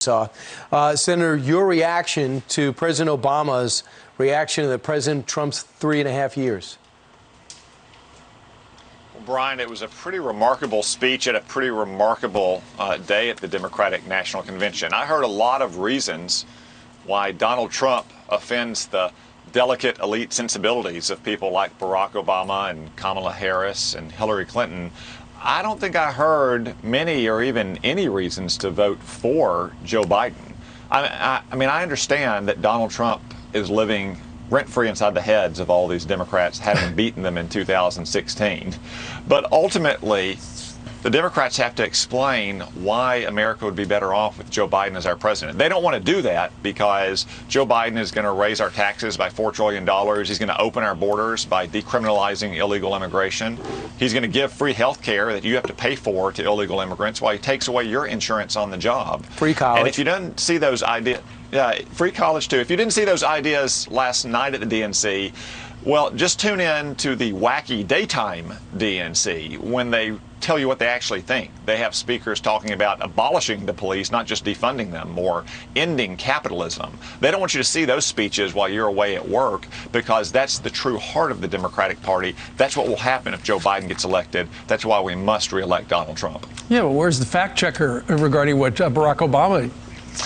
Senator, your reaction to President Obama's reaction to President Trump's 3.5 years? Well, Brian, it was a pretty remarkable speech at a pretty remarkable day at the Democratic National Convention. I heard a lot of reasons why Donald Trump offends the delicate elite sensibilities of people like Barack Obama and Kamala Harris and Hillary Clinton. I don't think I heard many or even any reasons to vote for Joe Biden. I mean, I understand that Donald Trump is living rent-free inside the heads of all these Democrats, having beaten them in 2016. But ultimately, the Democrats have to explain why America would be better off with Joe Biden as our president. They don't want to do that because Joe Biden is going to raise our taxes by $4 trillion. He's going to open our borders by decriminalizing illegal immigration. He's going to give free health care that you have to pay for to illegal immigrants while he takes away your insurance on the job. Free college. And if you didn't see those ideas, free college too. If you didn't see those ideas last night at the DNC, well, just tune in to the wacky daytime DNC when they tell you what they actually think. They have speakers talking about abolishing the police, not just defunding them, or ending capitalism. They don't want you to see those speeches while you're away at work because that's the true heart of the Democratic Party. That's what will happen if Joe Biden gets elected. That's why we must reelect Donald Trump. Yeah, well, where's the fact checker regarding what Barack Obama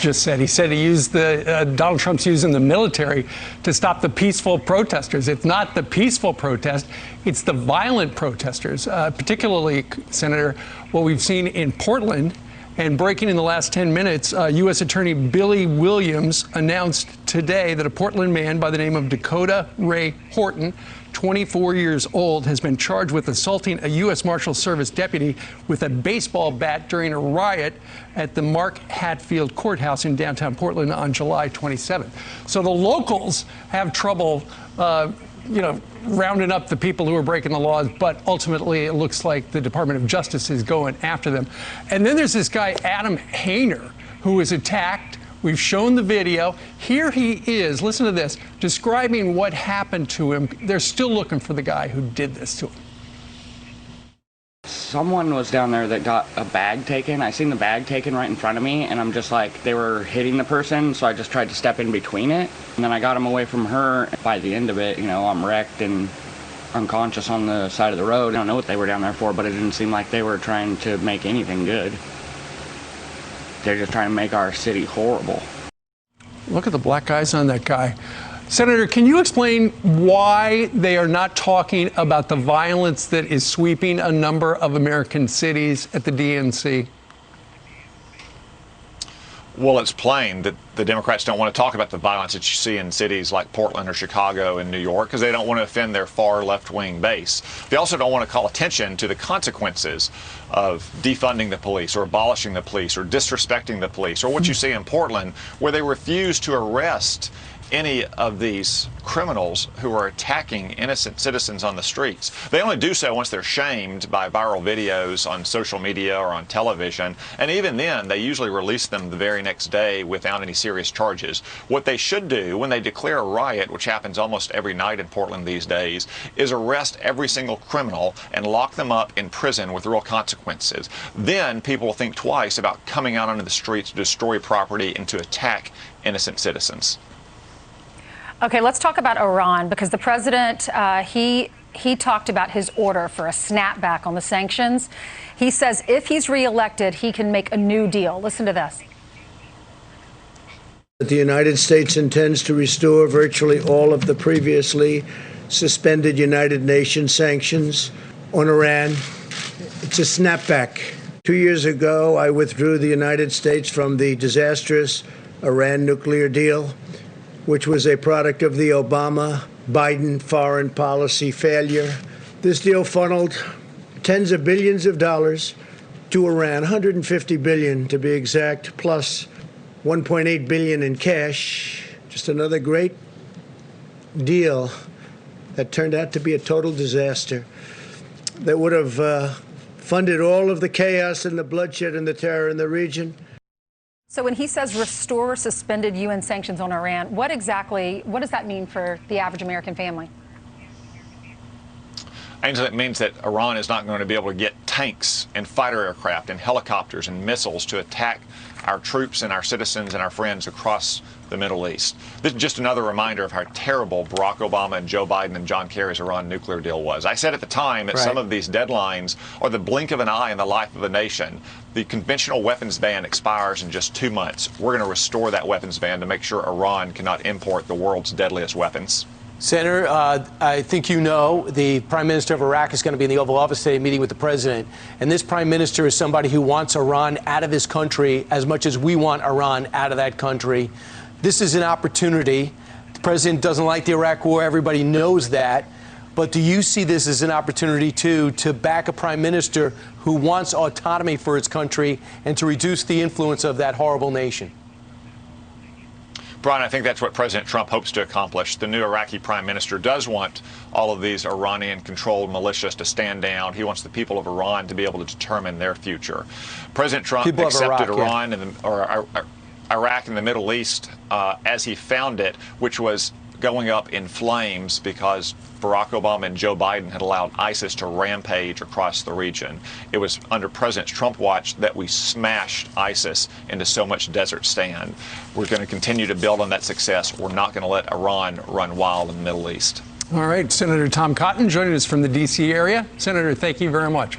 just said? He said he used Donald Trump's using the military to stop the peaceful protesters. It's not the peaceful protest, it's the violent protesters, particularly, Senator, what we've seen in Portland. And breaking in the last 10 minutes, U.S. Attorney Billy Williams announced today that a Portland man by the name of Dakota Ray Horton, 24 years old, has been charged with assaulting a U.S. Marshal Service deputy with a baseball bat during a riot at the Mark Hatfield Courthouse in downtown Portland on July 27th. So the locals have trouble, rounding up the people who are breaking the laws, but ultimately it looks like the Department of Justice is going after them. And then there's this guy, Adam Hayner, who was attacked. We've shown the video. Here he is, listen to this, describing what happened to him. They're still looking for the guy who did this to him. Someone was down there that got a bag taken. I seen the bag taken right in front of me, and I'm just like, they were hitting the person, so I just tried to step in between it. And then I got him away from her. By the end of it, I'm wrecked and unconscious on the side of the road. I don't know what they were down there for, but it didn't seem like they were trying to make anything good. They're just trying to make our city horrible. Look at the black eyes on that guy. Senator, can you explain why they are not talking about the violence that is sweeping a number of American cities at the DNC? Well, it's plain that the Democrats don't want to talk about the violence that you see in cities like Portland or Chicago and New York because they don't want to offend their far left-wing base. They also don't want to call attention to the consequences of defunding the police or abolishing the police or disrespecting the police or what you see in Portland where they refuse to arrest any of these criminals who are attacking innocent citizens on the streets. They only do so once they're shamed by viral videos on social media or on television, and even then they usually release them the very next day without any serious charges. What they should do when they declare a riot, which happens almost every night in Portland these days, is arrest every single criminal and lock them up in prison with real consequences. Then people will think twice about coming out onto the streets to destroy property and to attack innocent citizens. Okay, let's talk about Iran, because the president, he talked about his order for a snapback on the sanctions. He says if he's reelected, he can make a new deal. Listen to this. The United States intends to restore virtually all of the previously suspended United Nations sanctions on Iran. It's a snapback. 2 years ago, I withdrew the United States from the disastrous Iran nuclear deal, which was a product of the Obama-Biden foreign policy failure. This deal funneled tens of billions of dollars to Iran, 150 billion to be exact, plus 1.8 billion in cash. Just another great deal that turned out to be a total disaster that would have funded all of the chaos and the bloodshed and the terror in the region. So when he says restore suspended UN sanctions on Iran, what does that mean for the average American family? And it means that Iran is not going to be able to get tanks and fighter aircraft and helicopters and missiles to attack our troops and our citizens and our friends across the Middle East. This is just another reminder of how terrible Barack Obama and Joe Biden and John Kerry's Iran nuclear deal was. I said at the time that some of these deadlines are the blink of an eye in the life of a nation. The conventional weapons ban expires in just 2 months. We're going to restore that weapons ban to make sure Iran cannot import the world's deadliest weapons. Senator, I think you know the Prime Minister of Iraq is going to be in the Oval Office today meeting with the president. And this Prime Minister is somebody who wants Iran out of his country as much as we want Iran out of that country. This is an opportunity. The president doesn't like the Iraq war. Everybody knows that. But do you see this as an opportunity, too, to back a prime minister who wants autonomy for its country and to reduce the influence of that horrible nation? Brian, I think that's what President Trump hopes to accomplish. The new Iraqi prime minister does want all of these Iranian-controlled militias to stand down. He wants the people of Iran to be able to determine their future. President Trump accepted Iraq and the Middle East as he found it, which was going up in flames because Barack Obama and Joe Biden had allowed ISIS to rampage across the region. It was under President Trump watch that we smashed ISIS into so much desert sand. We're going to continue to build on that success. We're not going to let Iran run wild in the Middle East. All right, Senator Tom Cotton joining us from the D.C. area. Senator, thank you very much.